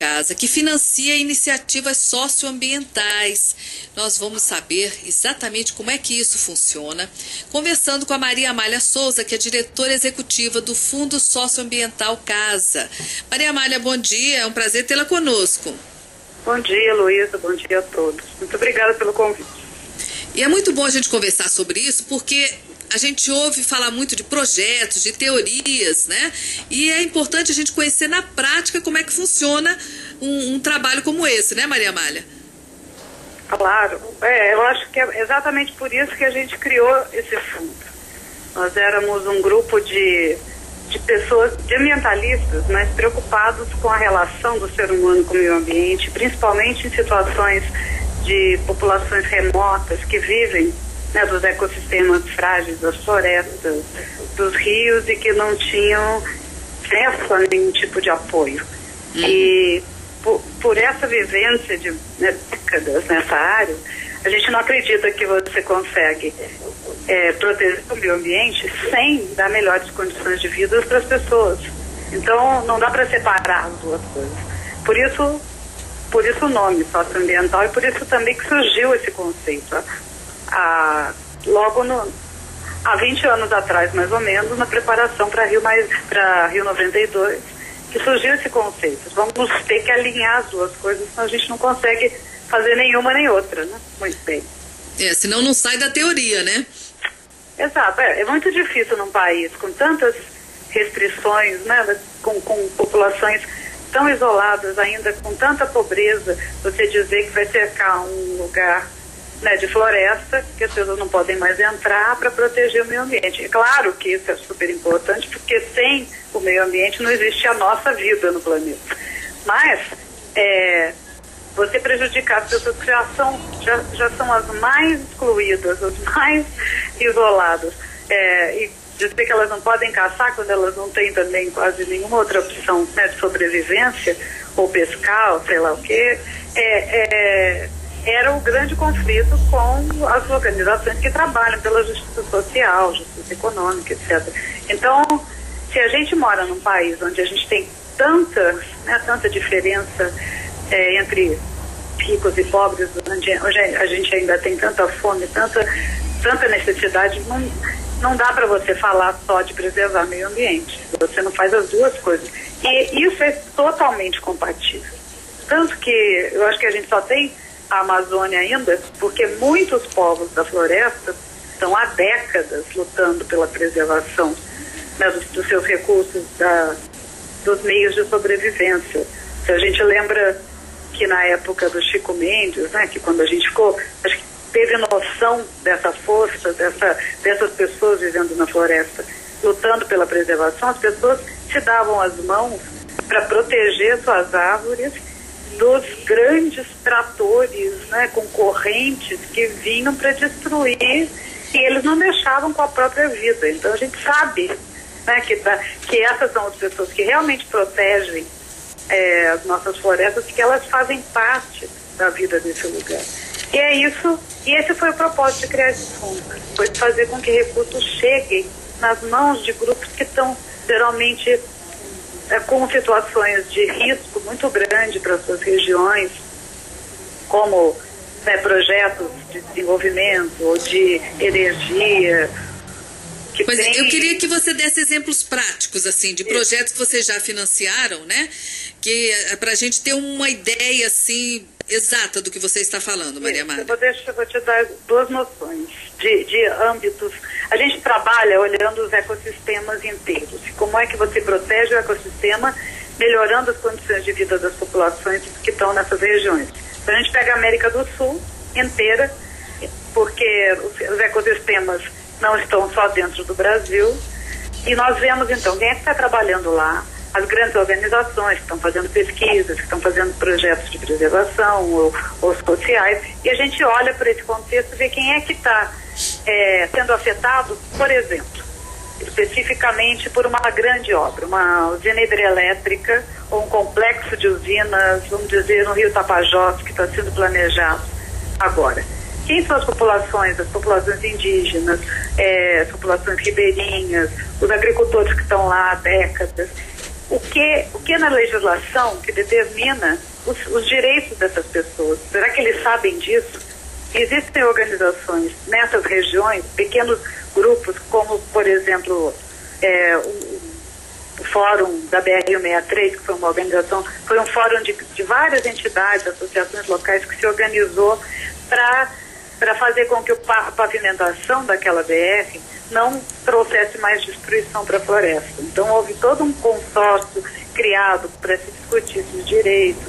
Casa, que financia iniciativas socioambientais. Nós vamos saber exatamente como é que isso funciona, conversando com a Maria Amália Souza, que é diretora executiva do Fundo Socioambiental Casa. Maria Amália, bom dia, é um prazer tê-la conosco. Bom dia, Luísa, bom dia a todos. Muito obrigada pelo convite. E é muito bom a gente conversar sobre isso, porque a gente ouve falar muito de projetos, de teorias, né? E é importante a gente conhecer na prática como é que funciona um trabalho como esse, né, Maria Amália? Claro. Eu acho que é exatamente por isso que a gente criou esse fundo. Nós éramos um grupo de pessoas, de ambientalistas, mas preocupados com a relação do ser humano com o meio ambiente, principalmente em situações de populações remotas que vivem, né, dos ecossistemas frágeis, das florestas, dos rios, e que não tinham acesso a nenhum tipo de apoio. E por essa vivência de décadas nessa área, a gente não acredita que você consegue proteger o meio ambiente sem dar melhores condições de vida para as pessoas. Então, não dá para separar as duas coisas. Por isso o nome socioambiental, e por isso também que surgiu esse conceito. Há 20 anos atrás, mais ou menos, na preparação para Rio 92, que surgiu esse conceito. Vamos ter que alinhar as duas coisas, senão a gente não consegue fazer nenhuma nem outra, né? Muito bem. Senão não sai da teoria, né? Exato. É muito difícil num país com tantas restrições, né? Com populações tão isoladas ainda, com tanta pobreza, você dizer que vai cercar um lugar, né, de floresta, que as pessoas não podem mais entrar, para proteger o meio ambiente. É claro que isso é super importante, porque sem o meio ambiente não existe a nossa vida no planeta. Mas você prejudicar as pessoas que já são as mais excluídas, as mais isoladas, e dizer que elas não podem caçar quando elas não têm também quase nenhuma outra opção, né, de sobrevivência, ou pescar, ou sei lá o quê, era um grande conflito com as organizações que trabalham pela justiça social, justiça econômica, etc. Então, se a gente mora num país onde a gente tem tanta diferença entre ricos e pobres, onde a gente ainda tem tanta fome, tanta necessidade, não dá para você falar só de preservar o meio ambiente. Você não faz as duas coisas. E isso é totalmente compatível. Tanto que eu acho que a gente só tem a Amazônia ainda, porque muitos povos da floresta estão há décadas lutando pela preservação, né, dos seus recursos, dos meios de sobrevivência. Se a gente lembra que na época do Chico Mendes, né, que quando a gente acho que teve noção dessa força, dessas pessoas vivendo na floresta, lutando pela preservação, as pessoas se davam as mãos para proteger suas árvores dos grandes tratores, né, concorrentes que vinham para destruir, e eles não deixavam com a própria vida. Então a gente sabe, né, que essas são as pessoas que realmente protegem as nossas florestas, que elas fazem parte da vida desse lugar. E é isso, e esse foi o propósito de criar esse fundo, foi fazer com que recursos cheguem nas mãos de grupos que estão geralmente com situações de risco muito grande para suas regiões, como, né, projetos de desenvolvimento ou de energia. Eu queria que você desse exemplos práticos, assim, de projetos que vocês já financiaram, né? Que para a gente ter uma ideia, assim, exata do que você está falando, Maria Amália. Eu vou te dar duas noções de âmbitos. A gente trabalha olhando os ecossistemas inteiros. Como é que você protege o ecossistema, melhorando as condições de vida das populações que estão nessas regiões. Então a gente pega a América do Sul inteira, porque os ecossistemas não estão só dentro do Brasil, e nós vemos então quem é que está trabalhando lá, as grandes organizações que estão fazendo pesquisas, que estão fazendo projetos de preservação ou sociais, e a gente olha para esse contexto e vê quem é que está sendo afetado, por exemplo, especificamente por uma grande obra, uma usina hidrelétrica ou um complexo de usinas, vamos dizer, no Rio Tapajós, que está sendo planejado agora. Quem são as populações indígenas, as populações ribeirinhas, os agricultores que estão lá há décadas? o que na legislação que determina os direitos dessas pessoas? Será que eles sabem disso? Existem organizações nessas regiões, pequenos grupos, como, por exemplo, o Fórum da BR-163, que foi uma organização, foi um fórum de várias entidades, associações locais, que se organizou para fazer com que a pavimentação daquela BR não trouxesse mais destruição para a floresta. Então houve todo um consórcio criado para se discutir esses direitos,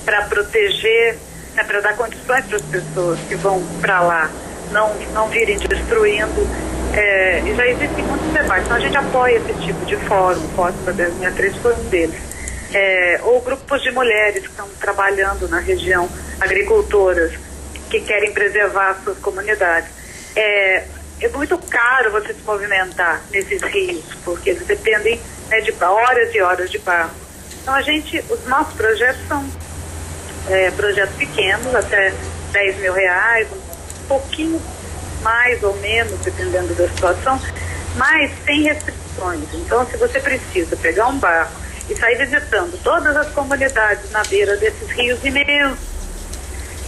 para proteger, né, para dar condições para as pessoas que vão para lá não virem destruindo. E já existem muitos debates. Então a gente apoia esse tipo de fórum. O Fórum da 1063 foi um deles. Ou grupos de mulheres que estão trabalhando na região, agricultoras, que querem preservar as suas comunidades. É muito caro você se movimentar nesses rios, porque eles dependem, né, de horas e horas de barco. Então os nossos projetos são projetos pequenos, até 10 mil reais, um pouquinho mais ou menos, dependendo da situação, mas sem restrições. Então, se você precisa pegar um barco e sair visitando todas as comunidades na beira desses rios imensos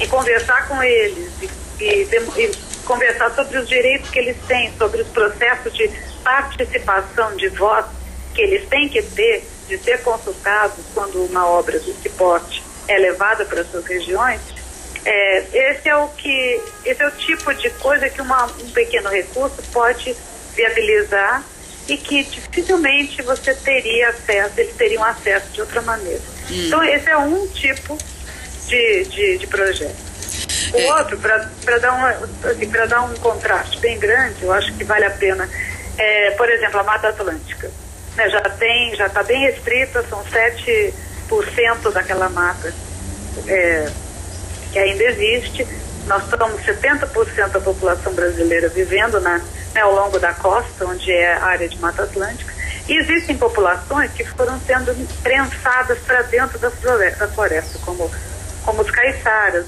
e conversar com eles e conversar sobre os direitos que eles têm, sobre os processos de participação, de voto que eles têm que ter, de ser consultados quando uma obra desse porte é levada para suas regiões, esse é o tipo de coisa que um pequeno recurso pode viabilizar e que dificilmente você teria acesso, eles teriam acesso de outra maneira. Então esse é um tipo de projeto. O outro, para dar um contraste bem grande, eu acho que vale a pena, por exemplo, a Mata Atlântica, né, já está bem restrita, são 7% daquela mata que ainda existe. Nós estamos 70% da população brasileira vivendo ao longo da costa, onde é a área de Mata Atlântica, e existem populações que foram sendo prensadas para dentro da floresta, como os caiçaras,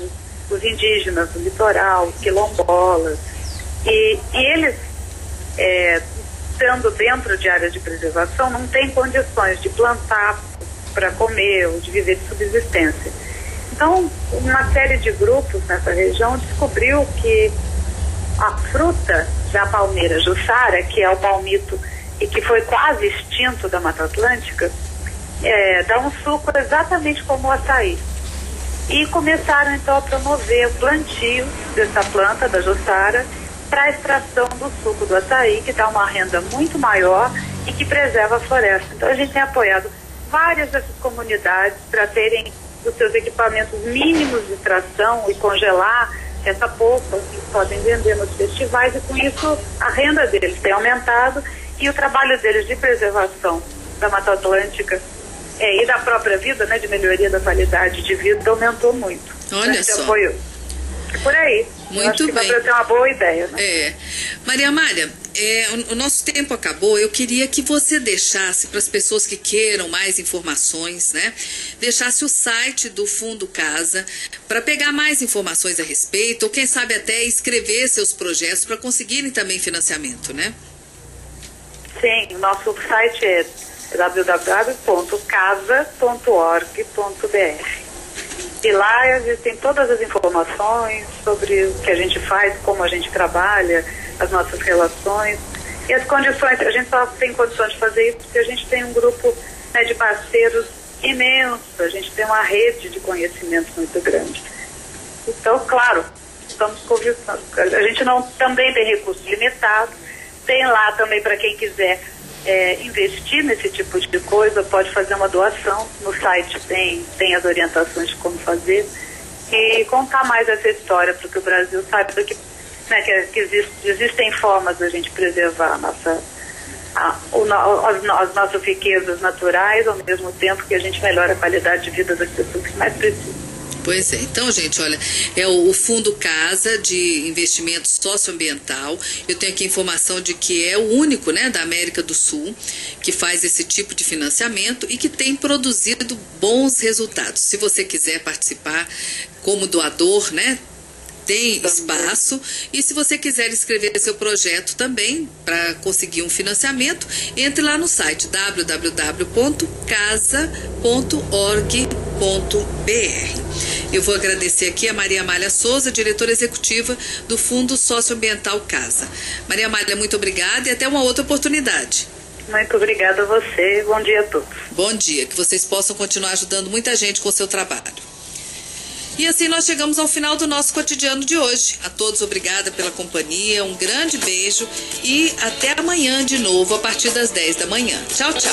os indígenas do litoral, os quilombolas, e eles, estando dentro de áreas de preservação, não têm condições de plantar para comer ou de viver de subsistência. Então, uma série de grupos nessa região descobriu que a fruta da palmeira jussara, que é o palmito e que foi quase extinto da Mata Atlântica, dá um suco exatamente como o açaí. E começaram então a promover o plantio dessa planta, da jussara, para a extração do suco do açaí, que dá uma renda muito maior e que preserva a floresta. Então a gente tem apoiado várias dessas comunidades para terem os seus equipamentos mínimos de extração e congelar essa polpa que podem vender nos festivais, e com isso a renda deles tem aumentado e o trabalho deles de preservação da Mata Atlântica e da própria vida, né, de melhoria da qualidade de vida aumentou muito. Olha só. Apoio. Por aí. Muito bem. Dá para ter uma boa ideia, né? Maria Amália, o nosso tempo acabou. Eu queria que você deixasse para as pessoas que queiram mais informações, né? Deixasse o site do Fundo Casa para pegar mais informações a respeito, ou quem sabe até escrever seus projetos para conseguirem também financiamento, né? Sim, o nosso site é www.casa.org.br. E lá existem todas as informações sobre o que a gente faz, como a gente trabalha, as nossas relações e as condições. A gente só tem condições de fazer isso porque a gente tem um grupo, né, de parceiros imenso, a gente tem uma rede de conhecimento muito grande. Então, claro, estamos conversando. A gente também tem recursos limitados, tem lá também para quem quiser investir nesse tipo de coisa, pode fazer uma doação. No site tem as orientações de como fazer e contar mais essa história para que o Brasil saiba que existem formas da gente preservar as nossas riquezas naturais, ao mesmo tempo que a gente melhora a qualidade de vida das pessoas que mais precisam. Pois é. Então, gente, olha, é o Fundo Casa de Investimento Socioambiental. Eu tenho aqui informação de que é o único, né, da América do Sul que faz esse tipo de financiamento e que tem produzido bons resultados. Se você quiser participar como doador, né, tem espaço, e se você quiser escrever seu projeto também para conseguir um financiamento, entre lá no site www.casa.org.br. Eu vou agradecer aqui a Maria Amália Souza, diretora executiva do Fundo Socioambiental Casa. Maria Amália, muito obrigada e até uma outra oportunidade. Muito obrigada a você. Bom dia a todos. Bom dia, que vocês possam continuar ajudando muita gente com o seu trabalho. E assim nós chegamos ao final do nosso cotidiano de hoje. A todos obrigada pela companhia, um grande beijo e até amanhã de novo a partir das 10 da manhã. Tchau, tchau.